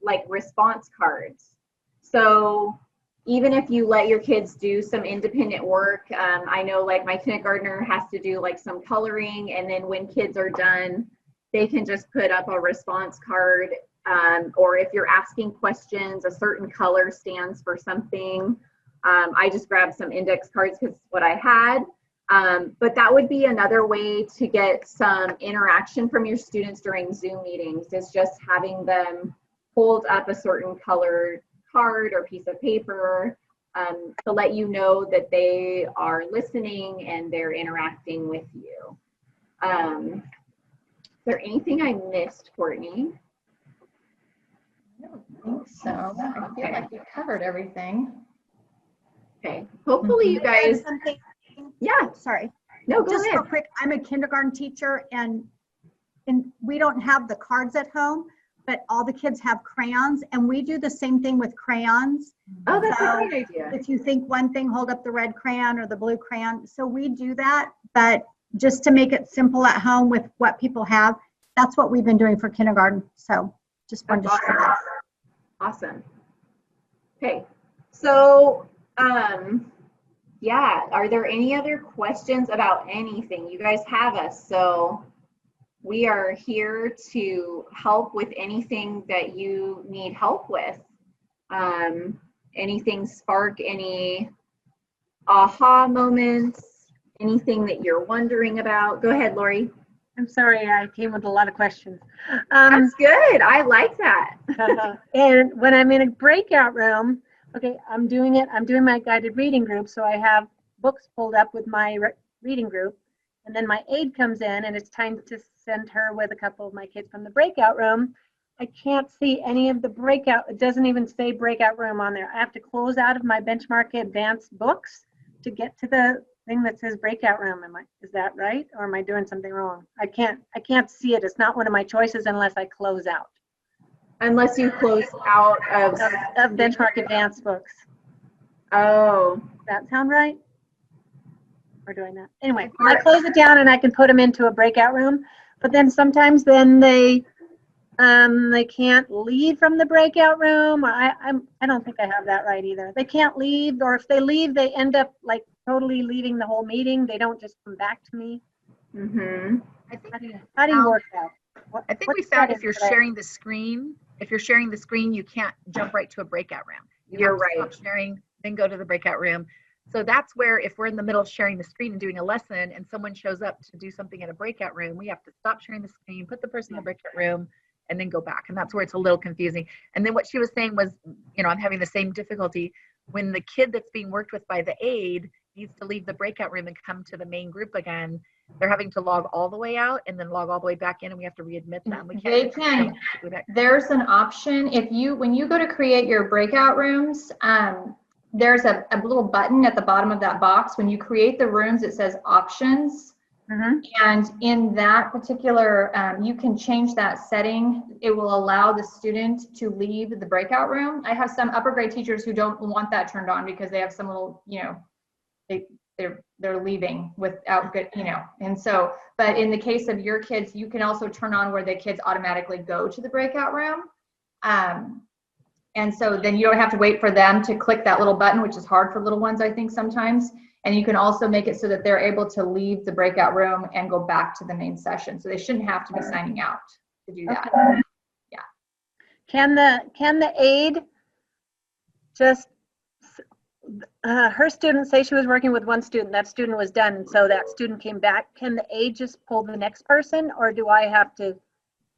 like response cards. So even if you let your kids do some independent work, I know like my kindergartner has to do like some coloring, and then when kids are done, they can just put up a response card. Or if you're asking questions, a certain color stands for something. I just grabbed some index cards because it's what I had. But that would be another way to get some interaction from your students during Zoom meetings, is just having them hold up a certain colored card or piece of paper to let you know that they are listening and they're interacting with you. Is there anything I missed, Courtney? I don't think so. I feel like we covered everything. Okay, hopefully you guys. Something. Yeah. Sorry. No, go Just ahead. real quick, I'm a kindergarten teacher and we don't have the cards at home, but all the kids have crayons and we do the same thing with crayons. Oh, that's So a great idea. if you think one thing, hold up the red crayon or the blue crayon. So we do that, but just to make it simple at home with what people have, that's what we've been doing for kindergarten. So just wanted to share that. Awesome. Okay, so yeah, are there any other questions about anything? You guys have us, so we are here to help with anything that you need help with. Anything spark any aha moments, anything that you're wondering about? Go ahead, Lori. I'm sorry, I came with a lot of questions. That's good. I like that. And when I'm in a breakout room, okay, I'm doing my guided reading group, so I have books pulled up with my reading group, and then my aide comes in and it's time to send her with a couple of my kids from the breakout room. I can't see any of the breakout, it doesn't even say breakout room on there. I have to close out of my benchmark advanced books to get to the thing that says breakout room. Is that right? Or am I doing something wrong? I can't see it. It's not one of my choices unless I close out. Unless you close out of benchmark advanced books. Oh. Does that sound right? Or doing that? Anyway, I close it down and I can put them into a breakout room, but then sometimes they can't leave from the breakout room. I don't think I have that right either. They can't leave, or if they leave, they end up like totally leaving the whole meeting. They don't just come back to me. Mm-hmm. How do you work that? I think we found if you're sharing the screen, you can't jump right to a breakout room. You You're have to right. stop sharing, then go to the breakout room. So that's where if we're in the middle of sharing the screen and doing a lesson and someone shows up to do something in a breakout room, we have to stop sharing the screen, put the person in the breakout room, and then go back. And that's where it's a little confusing. And then what she was saying was, I'm having the same difficulty when the kid that's being worked with by the aide needs to leave the breakout room and come to the main group again. They're having to log all the way out and then log all the way back in, and we have to readmit them. They can. There's an option when you go to create your breakout rooms. There's a little button at the bottom of that box. When you create the rooms, it says options. And in that particular, you can change that setting. It will allow the student to leave the breakout room. I have some upper grade teachers who don't want that turned on because they have some little, they're leaving without good, and so, but in the case of your kids, you can also turn on where the kids automatically go to the breakout room. And so then you don't have to wait for them to click that little button, which is hard for little ones, I think, sometimes. And you can also make it so that they're able to leave the breakout room and go back to the main session. So they shouldn't have to be signing out to do that. Okay. Yeah. Can the aide just, her student, say she was working with one student, that student was done, and so that student came back. Can the aide just pull the next person, or do I have to?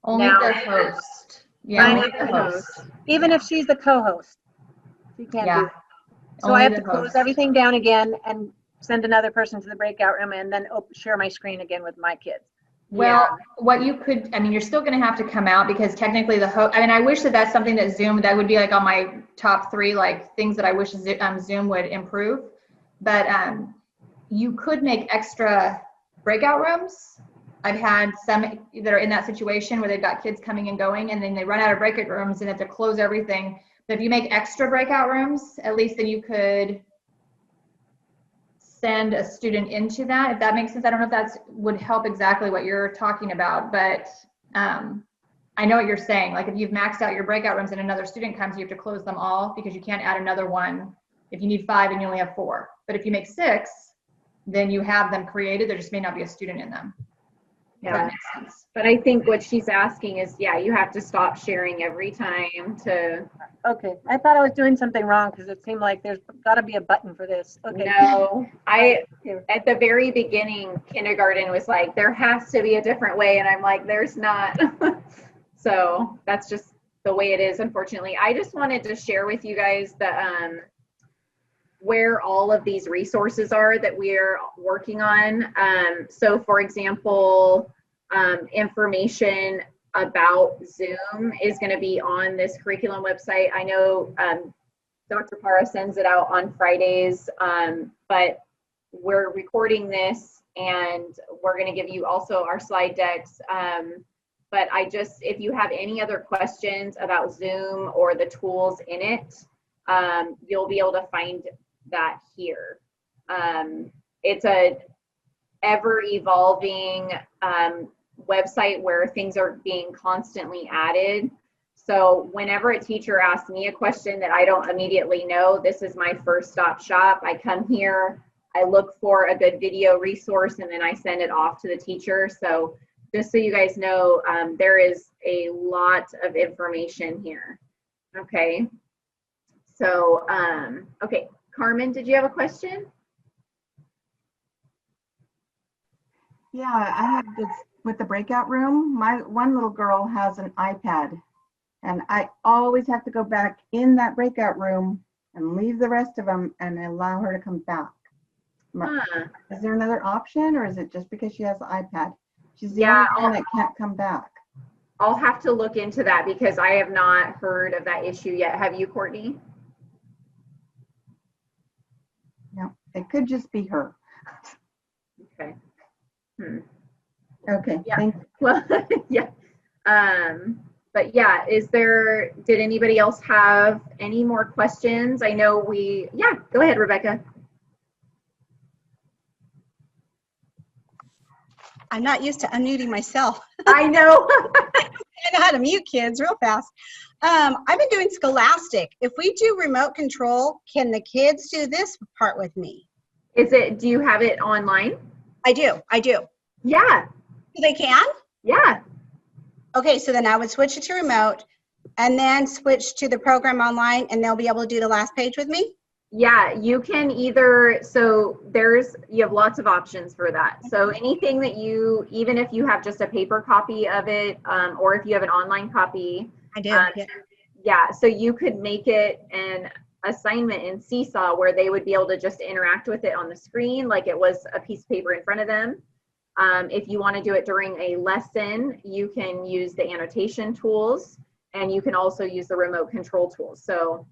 Only the host. Yeah, only the host. Even if she's the co-host, she can't do that. So Only I have to the close host. everything down again and send another person to the breakout room and then share my screen again with my kids. Well, what you could, you're still going to have to come out because technically the host, I wish that's something that that would be like on my top 3, like things that I wish Zoom would improve. But you could make extra breakout rooms. I've had some that are in that situation where they've got kids coming and going, and then they run out of breakout rooms and have to close everything. But if you make extra breakout rooms, at least then you could send a student into that, if that makes sense. I don't know if that would help exactly what you're talking about, but I know what you're saying. Like if you've maxed out your breakout rooms and another student comes, you have to close them all because you can't add another one if you need 5 and you only have 4. But if you make 6, then you have them created. There just may not be a student in them. Yeah, that makes sense. But I think what she's asking is, you have to stop sharing every time to. Okay, I thought I was doing something wrong because it seemed like there's got to be a button for this. Okay. No, at the very beginning, kindergarten was like, there has to be a different way, and I'm like, there's not. So that's just the way it is, unfortunately. I just wanted to share with you guys the where all of these resources are that we're working on. So for example, information about Zoom is going to be on this curriculum website. I know Dr. Parra sends it out on Fridays, but we're recording this and we're going to give you also our slide decks. But if you have any other questions about Zoom or the tools in it, you'll be able to find that here. It's a ever evolving website where things are being constantly added. So whenever a teacher asks me a question that I don't immediately know, this is my first stop shop. I come here, I look for a good video resource, and then I send it off to the teacher. So just so you guys know, there is a lot of information here. Okay. So, okay. Carmen, did you have a question? Yeah, I have this with the breakout room. My one little girl has an iPad, and I always have to go back in that breakout room and leave the rest of them and allow her to come back. Is there another option, or is it just because she has the iPad? She's the only one that can't come back. I'll have to look into that because I have not heard of that issue yet. Have you, Courtney? No, it could just be her. Okay. Okay, Yeah. thank you. Well, yeah. But yeah, did anybody else have any more questions? I know go ahead, Rebecca. I'm not used to unmuting myself. I know. I know how to mute kids real fast. I've been doing Scholastic. If we do remote control, can the kids do this part with me? Do you have it online? I do. Yeah. They can? Yeah. Okay, so then I would switch it to remote and then switch to the program online, and they'll be able to do the last page with me? Yeah, you can either, so you have lots of options for that. So anything that even if you have just a paper copy of it, or if you have an online copy. I do, yeah. Yeah, so you could make it an assignment in Seesaw where they would be able to just interact with it on the screen like it was a piece of paper in front of them. If you want to do it during a lesson, you can use the annotation tools, and you can also use the remote control tools. So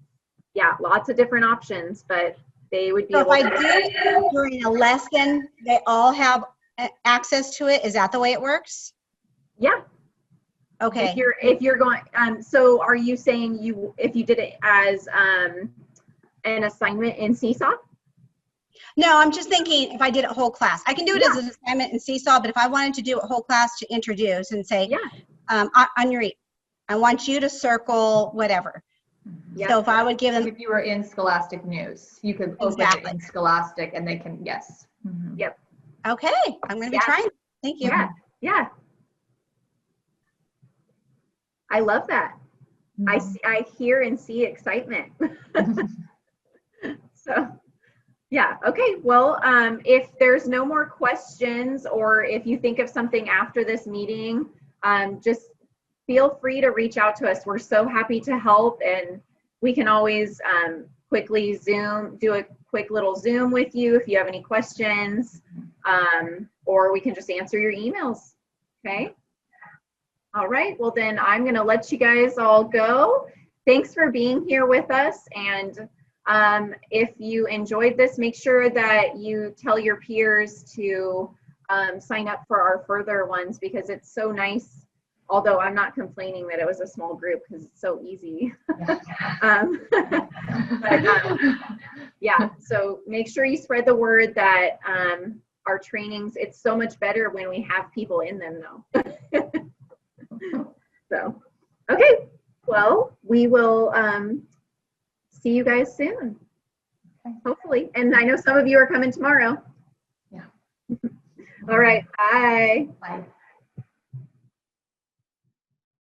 yeah, lots of different options, but they would be So if able I to. do it during a lesson, they all have access to it? Is that the way it works? Yeah. Okay. If you're going, so are you saying if you did it as an assignment in Seesaw? No, I'm just thinking if I did it whole class. I can do it as an assignment in Seesaw, but if I wanted to do a whole class to introduce and say, on your, I want you to circle whatever. Yep. So if I would give them. If you were in Scholastic News, you could open it in Scholastic and they can, yes. Mm-hmm. Yep. Okay, I'm going to be trying. Thank you. Yeah, yeah. I love that. Mm-hmm. I hear and see excitement. So, yeah, okay. Well, if there's no more questions, or if you think of something after this meeting, just feel free to reach out to us. We're so happy to help, and we can always quickly do a quick little Zoom with you if you have any questions, or we can just answer your emails. Okay. All right. Well, then I'm going to let you guys all go. Thanks for being here with us. And if you enjoyed this, make sure that you tell your peers to sign up for our further ones, because it's so nice. Although I'm not complaining that it was a small group, because it's so easy. Yeah, so make sure you spread the word that our trainings, it's so much better when we have people in them though. So, okay, well, we will see you guys soon, hopefully. And I know some of you are coming tomorrow. Yeah. All right, bye.